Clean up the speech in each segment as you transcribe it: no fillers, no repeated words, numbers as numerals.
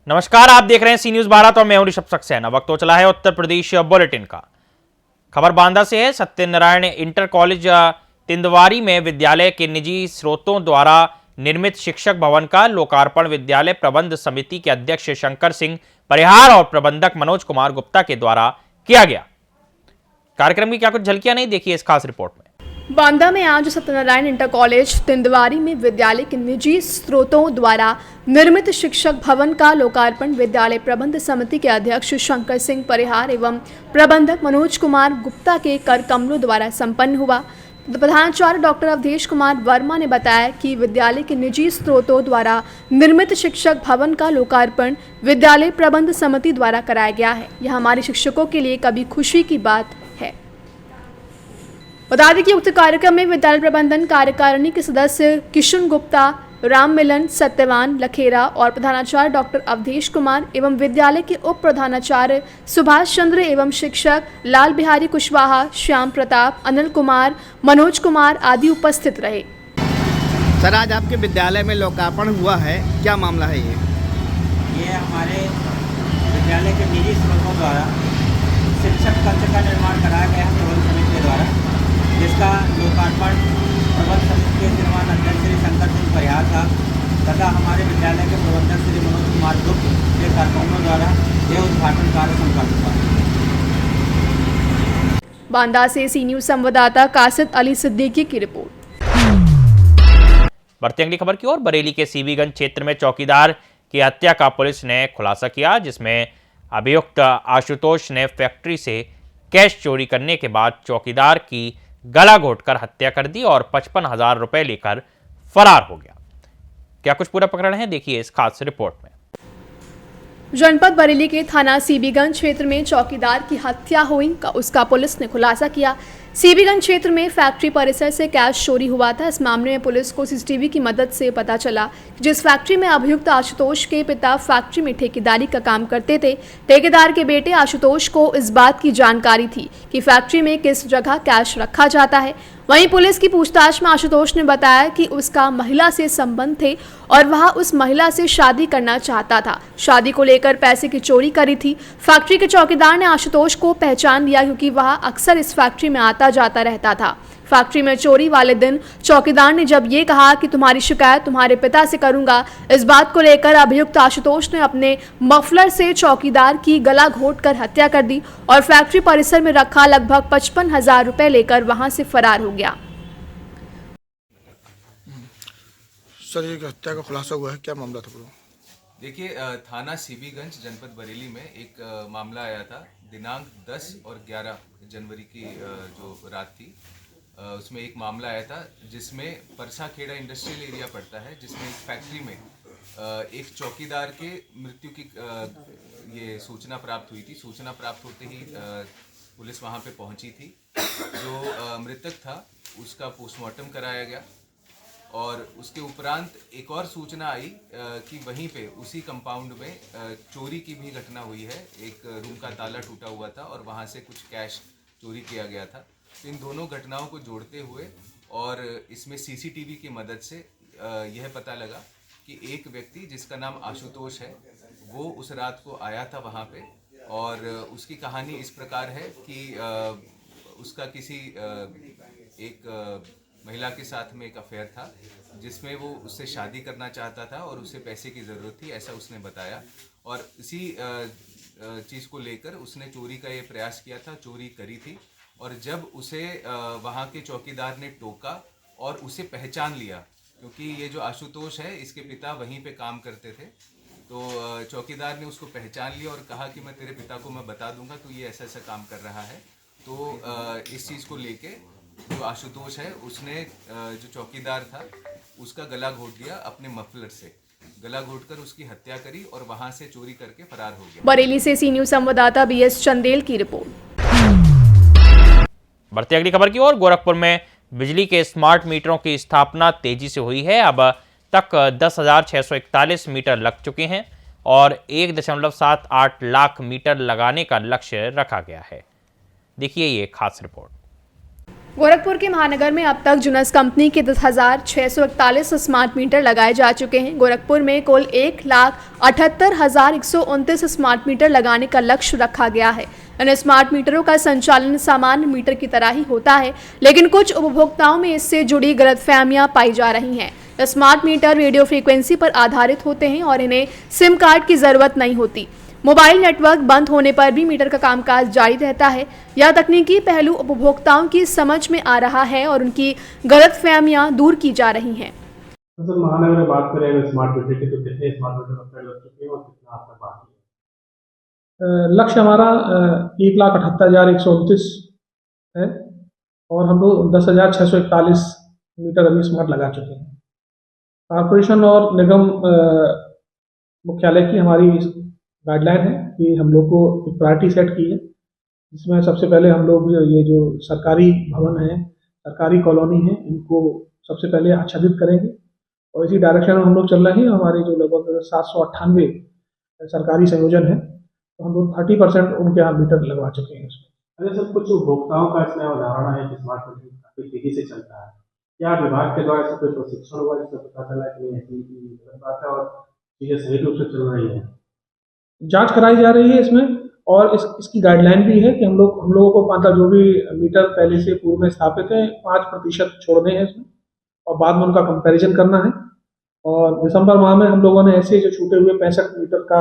नमस्कार, आप देख रहे हैं सी न्यूज भारत और मैं हूं ऋषभ सक्सेना। वक्त हो चला है उत्तर प्रदेश बुलेटिन का। खबर बांदा से है। सत्यनारायण इंटर कॉलेज तिंदवारी में विद्यालय के निजी स्रोतों द्वारा निर्मित शिक्षक भवन का लोकार्पण विद्यालय प्रबंध समिति के अध्यक्ष शंकर सिंह परिहार और प्रबंधक मनोज कुमार गुप्ता के द्वारा किया गया। कार्यक्रम की क्या कुछ झलकियां नहीं, देखिए इस खास रिपोर्ट में। बांदा में आज सत्यनारायण इंटर कॉलेज तिंदवारी में विद्यालय के निजी स्रोतों द्वारा निर्मित शिक्षक भवन का लोकार्पण विद्यालय प्रबंध समिति के अध्यक्ष शंकर सिंह परिहार एवं प्रबंधक मनोज कुमार गुप्ता के कर कमलों द्वारा संपन्न हुआ। प्रधानाचार्य डॉक्टर अवधेश कुमार वर्मा ने बताया कि विद्यालय के निजी स्रोतों द्वारा निर्मित शिक्षक भवन का लोकार्पण विद्यालय प्रबंध समिति द्वारा कराया गया है। यह हमारे शिक्षकों के लिए कभी खुशी की बात है। बता दें कि उक्त कार्यक्रम में विद्यालय प्रबंधन कार्यकारिणी के सदस्य किशन गुप्ता, राम मिलन, सत्यवान लखेरा और प्रधानाचार्य डॉक्टर अवधेश कुमार एवं विद्यालय के उप प्रधानाचार्य सुभाष चंद्र एवं शिक्षक लाल बिहारी कुशवाहा, श्याम प्रताप, अनिल कुमार, मनोज कुमार आदि उपस्थित रहे। सर, आज आपके विद्यालय में लोकार्पण हुआ है, क्या मामला है ये हमारे विद्यालय के निजी स्रोतों द्वारा शिक्षक कक्ष का निर्माण कराया गया है प्रबंध समिति के द्वारा, जिसका लोकार्पण प्रबंध समिति के श्रीमान अध्यक्ष श्री शंकर सिंह परिहार का तथा हमारे विद्यालय के प्रबंधक श्री मनोज कुमार गुप्त के कार्यक्रमों द्वारा यह उद्घाटन कार्य संपन्न हुआ। बांदा से सी न्यूज संवाददाता कासिद अली सिद्दीकी की रिपोर्ट। बढ़ती अगली खबर की ओर। बरेली के सीबीगंज क्षेत्र में चौकीदार की हत्या का पुलिस ने खुलासा किया, जिसमें अभियुक्त आशुतोष ने फैक्ट्री से कैश चोरी करने के बाद चौकीदार की गला घोंटकर हत्या कर दी और 55,000 रुपए लेकर फरार हो गया। क्या कुछ पूरा प्रकरण है, देखिए इस खास रिपोर्ट में। जनपद बरेली के थाना सीबीगंज क्षेत्र में चौकीदार की हत्या हुई का उसका पुलिस ने खुलासा किया। सीबीगंज क्षेत्र में फैक्ट्री परिसर से कैश चोरी हुआ था। इस मामले में पुलिस को सीसीटीवी की मदद से पता चला कि जिस फैक्ट्री में अभियुक्त आशुतोष के पिता फैक्ट्री में ठेकेदारी का काम करते थे, ठेकेदार के बेटे आशुतोष को इस बात की जानकारी थी कि फैक्ट्री में किस जगह कैश रखा जाता है। वहीं पुलिस की पूछताछ में आशुतोष ने बताया कि उसका महिला से संबंध थे और वह उस महिला से शादी करना चाहता था। शादी को लेकर पैसे की चोरी करी थी। फैक्ट्री के चौकीदार ने आशुतोष को पहचान लिया क्योंकि वह अक्सर इस फैक्ट्री में आता जाता रहता था। फैक्ट्री में चोरी वाले दिन चौकीदार ने जब ये कहा कि तुम्हारी शिकायत तुम्हारे पिता से करूंगा, इस बात को लेकर अभियुक्त आशुतोष ने अपने मफलर से चौकीदार की गला घोंटकर हत्या कर दी और फैक्ट्री परिसर में रखा लगभग 55,000 रुपए लेकर वहां से फरार हो गया। सर, ये हत्या का खुलासा हुआ है, क्या मामला था? देखिए, थाना सीबीगंज जनपद बरेली में एक मामला आया था दिनांक 10 और 11 जनवरी की जो रात थी, उसमें एक मामला आया था जिसमें परसाखेड़ा इंडस्ट्रियल एरिया पड़ता है, जिसमें एक फैक्ट्री में एक चौकीदार के मृत्यु की ये सूचना प्राप्त हुई थी। सूचना प्राप्त होते ही पुलिस वहां पे पहुंची थी। जो मृतक था उसका पोस्टमार्टम कराया गया और उसके उपरांत एक और सूचना आई कि वहीं पे उसी कंपाउंड में चोरी की भी घटना हुई है। एक रूम का ताला टूटा हुआ था और वहां से कुछ कैश चोरी किया गया था। इन दोनों घटनाओं को जोड़ते हुए और इसमें सीसीटीवी की मदद से यह पता लगा कि एक व्यक्ति जिसका नाम आशुतोष है वो उस रात को आया था वहाँ पे और उसकी कहानी इस प्रकार है कि उसका किसी एक महिला के साथ में एक अफेयर था जिसमें वो उससे शादी करना चाहता था और उसे पैसे की ज़रूरत थी, ऐसा उसने बताया। और इसी चीज़ को लेकर उसने चोरी का ये प्रयास किया था, चोरी करी थी। और जब उसे वहाँ के चौकीदार ने टोका और उसे पहचान लिया, क्योंकि ये जो आशुतोष है इसके पिता वहीं पे काम करते थे, तो चौकीदार ने उसको पहचान लिया और कहा कि मैं तेरे पिता को मैं बता दूंगा तो ये ऐसा ऐसा काम कर रहा है। तो इस चीज़ को लेके जो आशुतोष है उसने जो चौकीदार था उसका गला घोंट दिया, अपने मफलर से गला घोंटकर उसकी हत्या करी और वहाँ से चोरी करके फरार हो गया। बरेली से सी न्यूज संवाददाता BS चंदेल की रिपोर्ट। बढ़ती अगली खबर की ओर। गोरखपुर में बिजली के स्मार्ट मीटरों की स्थापना तेजी से हुई है। अब तक 10,641 मीटर लग चुके हैं और 1.78 लाख मीटर लगाने का लक्ष्य रखा गया है। देखिए ये खास रिपोर्ट। गोरखपुर के महानगर में अब तक जुनस कंपनी के 10,641 स्मार्ट मीटर लगाए जा चुके हैं। गोरखपुर में कुल 1,78,129 स्मार्ट मीटर लगाने का लक्ष्य रखा गया है। इन स्मार्ट मीटरों का संचालन सामान्य मीटर की तरह ही होता है, लेकिन कुछ उपभोक्ताओं में इससे जुड़ी गलतफहमियां पाई जा रही हैं। स्मार्ट मीटर रेडियो फ्रीक्वेंसी पर आधारित होते हैं और इन्हें सिम कार्ड की जरूरत नहीं होती। मोबाइल नेटवर्क बंद होने पर भी मीटर का कामकाज जारी रहता है। यह तकनीकी पहलू उपभोक्ताओं की समझ में आ रहा है और उनकी गलतफहमियां दूर की जा रही हैं। सर महानगर में बात करें अगर स्मार्ट मीटर की, तो कितने स्मार्ट मीटर अब तक लग चुके हैं और कितना अब तक बाकी है? लक्ष्य हमारा 1,78,129 है और हम लोग 10,641 मीटर अभी स्मार्ट लगा चुके हैं। कॉरपोरेशन और निगम मुख्यालय की हमारी गाइडलाइन है कि हम लोग को एक प्रायोरिटी सेट की है, जिसमें सबसे पहले हम लोग ये जो सरकारी भवन है, सरकारी कॉलोनी है, इनको सबसे पहले आच्छादित करेंगे और इसी डायरेक्शन में हम लोग चल रहे हैं। हमारे जो लगभग 798 सरकारी संयोजन है, तो हम लोग 30% उनके यहाँ मीटर लगवा चुके हैं उसमें। अरे सर, कुछ उपभोक्ताओं का इसमें अवधारणा है कि स्मार्ट मीटर काफी तेजी से चलता है। क्या विभाग के द्वारा ऐसा कोई प्रशिक्षण हुआ जिससे पता चला कि नहीं ऐसी गलत बात है और चीजें सही रूप से चल रही है? जांच कराई जा रही है इसमें और इसकी गाइडलाइन भी है कि हम लोगों को मतलब जो भी मीटर पहले से पूर्व में स्थापित है 5% छोड़ने हैं इसमें और बाद में उनका कंपैरिजन करना है। और दिसंबर माह में हम लोगों ने ऐसे जो छूटे हुए 65 मीटर का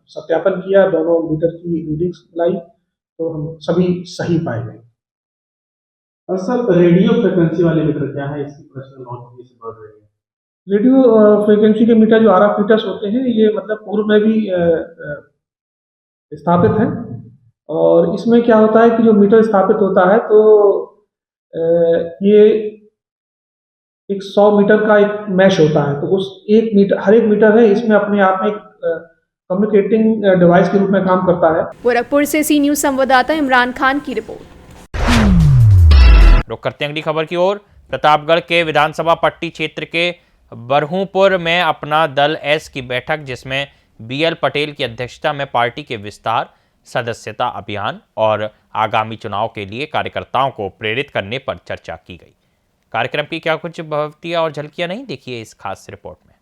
सत्यापन किया, दोनों मीटर की रीडिंग्स लाई, तो हम सभी सही पाए गए। और सर, रेडियो फ्रिक्वेंसी वाले मीटर क्या है? इसकी प्रचलन बहुत तेजी से बढ़ रही है। रेडियो फ्रिक्वेंसी के मीटर जो RF मीटर्स होते हैं, ये मतलब पूर्व में भी स्थापित है और इसमें क्या होता है कि जो मीटर स्थापित होता है तो ये एक 100 मीटर का एक मैश होता है, तो उस हर एक मीटर है, इसमें अपने आप में एक कम्युनिकेटिंग डिवाइस के रूप में काम करता है। गोरखपुर से सी न्यूज संवाददाता इमरान खान की रिपोर्ट। रुक करते हैं अगली खबर की ओर। प्रतापगढ़ के विधानसभा पट्टी क्षेत्र के बरहूपुर में अपना दल एस की बैठक, जिसमें BL पटेल की अध्यक्षता में पार्टी के विस्तार, सदस्यता अभियान और आगामी चुनाव के लिए कार्यकर्ताओं को प्रेरित करने पर चर्चा की गई। कार्यक्रम की क्या कुछ भव्यता और झलकियां नहीं, देखिए इस खास रिपोर्ट में।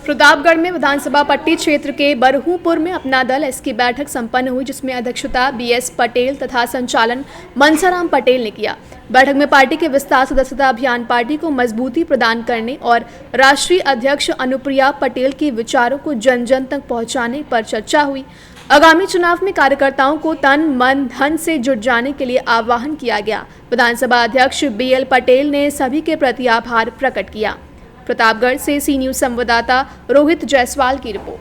प्रतापगढ़ में विधानसभा पट्टी क्षेत्र के बरहूपुर में अपना दल एस की बैठक संपन्न हुई, जिसमें अध्यक्षता BS पटेल तथा संचालन मनसाराम पटेल ने किया। बैठक में पार्टी के विस्तार, सदस्यता अभियान, पार्टी को मजबूती प्रदान करने और राष्ट्रीय अध्यक्ष अनुप्रिया पटेल के विचारों को जन जन तक पहुंचाने पर चर्चा हुई। आगामी चुनाव में कार्यकर्ताओं को तन मन धन से जुट जाने के लिए आह्वान किया गया। विधानसभा अध्यक्ष BL पटेल ने सभी के प्रति आभार प्रकट किया। प्रतापगढ़ से सी न्यूज संवाददाता रोहित जायसवाल की रिपोर्ट।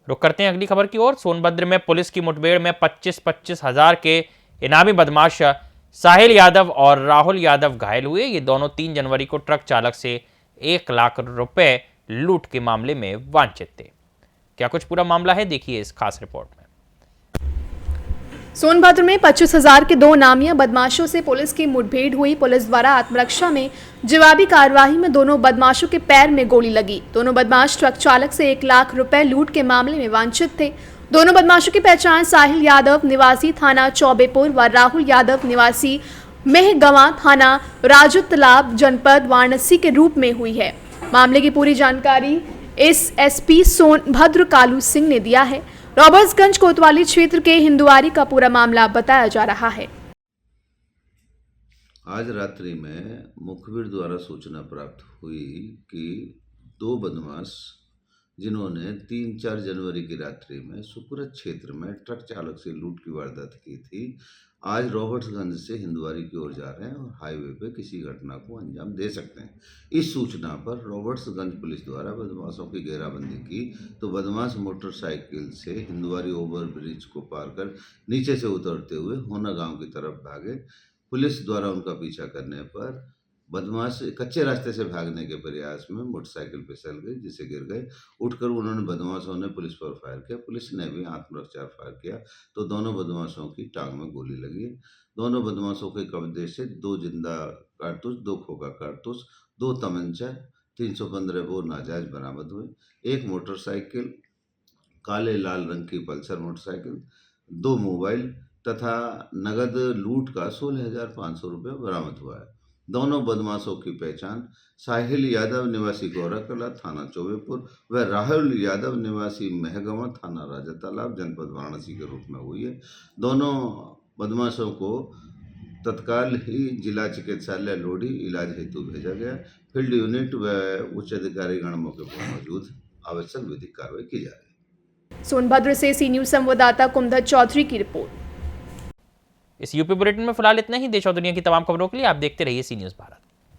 रुक करते हैं अगली खबर की ओर। सोनभद्र में पुलिस की मुठभेड़ में 25-25 हजार के इनामी बदमाश साहिल यादव और राहुल यादव घायल हुए। ये दोनों 3 जनवरी को ट्रक चालक से 1 लाख रुपए लूट के मामले में वांछित थे। क्या कुछ पूरा मामला है, देखिए इस खास रिपोर्ट में। सोनभद्र में 25,000 के 2 नामिया बदमाशों से पुलिस की मुठभेड़ हुई। पुलिस द्वारा आत्मरक्षा में जवाबी कार्यवाही में दोनों बदमाशों के पैर में गोली लगी। दोनों बदमाश ट्रक चालक से 1 लाख रुपए लूट के मामले में वांछित थे। दोनों बदमाशों की पहचान साहिल यादव निवासी थाना चौबेपुर व राहुल यादव निवासी मेहगंवा थाना राजुतलाब जनपद वाराणसी के रूप में हुई है। मामले की पूरी जानकारी SP सोनभद्र कालू सिंह ने दिया है। रॉबर्ट्सगंज कोतवाली क्षेत्र के हिंदुआरी का पूरा मामला बताया जा रहा है। आज रात्रि में मुखबिर द्वारा सूचना प्राप्त हुई कि 2 बदमाश जिन्होंने 3-4 जनवरी की रात्रि में सुकुरत क्षेत्र में ट्रक चालक से लूट की वारदात की थी, आज रॉबर्ट्सगंज से हिंदुआरी की ओर जा रहे हैं और हाईवे पे किसी घटना को अंजाम दे सकते हैं। इस सूचना पर रॉबर्ट्सगंज पुलिस द्वारा बदमाशों की घेराबंदी की, तो बदमाश मोटरसाइकिल से हिंदुआरी ओवर ब्रिज को पार कर नीचे से उतरते हुए होना गांव की तरफ भागे। पुलिस द्वारा उनका पीछा करने पर बदमाश कच्चे रास्ते से भागने के प्रयास में मोटरसाइकिल फिसल गई, जिसे गिर गए। उठकर उन्होंने बदमाशों ने पुलिस पर फायर किया। पुलिस ने भी आत्मरक्षा फायर किया तो दोनों बदमाशों की टांग में गोली लगी। दोनों बदमाशों के कब्जे से 2 जिंदा कारतूस, 2 खोखा कारतूस, 2 तमंचा, 315 बोर नाजायज बरामद हुए। 1 मोटरसाइकिल, काले लाल रंग की पल्सर मोटरसाइकिल, 2 मोबाइल, तथा नगद लूट का 16,500 रुपये बरामद हुआ है। दोनों बदमाशों की पहचान साहिल यादव निवासी गौराकला थाना चौबेपुर व राहुल यादव निवासी महगवा थाना राजा तालाब जनपद वाराणसी के रूप में हुई है। दोनों बदमाशों को तत्काल ही जिला चिकित्सालय लोधी इलाज हेतु भेजा गया। फील्ड यूनिट व उच्च अधिकारीगण मौके पर मौजूद, आवश्यक विधिक कार्रवाई की जा रही है। सोनभद्र से सी न्यूज संवाददाता कुमधर चौधरी की रिपोर्ट। इस यूपी बुलेटिन में फिलहाल इतना ही। देश और दुनिया की तमाम खबरों के लिए आप देखते रहिए सी न्यूज़ भारत।